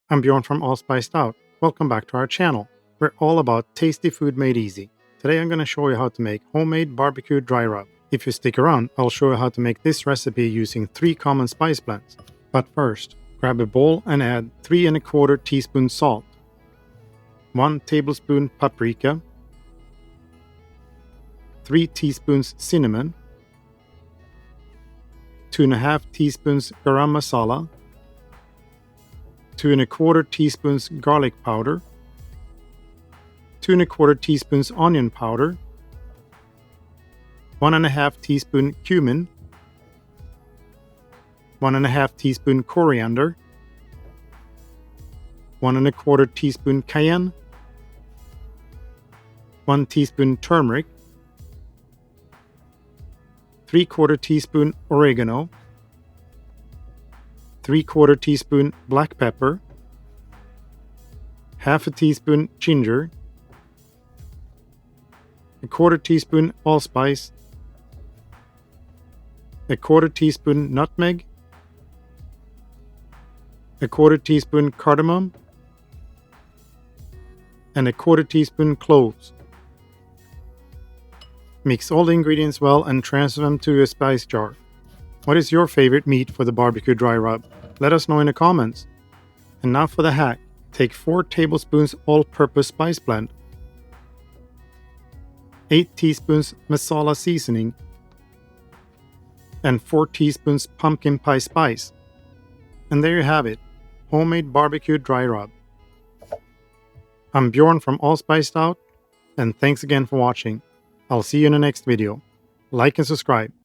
I'm Bjorn from Allspice Out. Welcome back to our channel. We're all about tasty food made easy. Today I'm going to show you how to make homemade barbecue dry rub. If you stick around, I'll show you how to make this recipe using 3 common spice blends. But first, grab a bowl and add 3 1/4 teaspoons salt, 1 tablespoon paprika, 3 teaspoons cinnamon, 2 1/2 teaspoons garam masala, 2 1/4 teaspoons garlic powder, 2 1/4 teaspoons onion powder, 1 1/2 teaspoon cumin, 1 1/2 teaspoon coriander, 1 1/4 teaspoon cayenne, 1 teaspoon turmeric, 3/4 teaspoon oregano, 3/4 teaspoon black pepper, 1/2 teaspoon ginger, 1/4 teaspoon allspice, 1/4 teaspoon nutmeg, 1/4 teaspoon cardamom, and 1/4 teaspoon cloves. Mix all the ingredients well and transfer them to a spice jar. What is your favorite meat for the barbecue dry rub? Let us know in the comments. And now for the hack. Take 4 tablespoons all-purpose spice blend, 8 teaspoons masala seasoning, and 4 teaspoons pumpkin pie spice. And there you have it, homemade barbecue dry rub. I'm Bjorn from Allspiced Out, and thanks again for watching. I'll see you in the next video. Like and subscribe.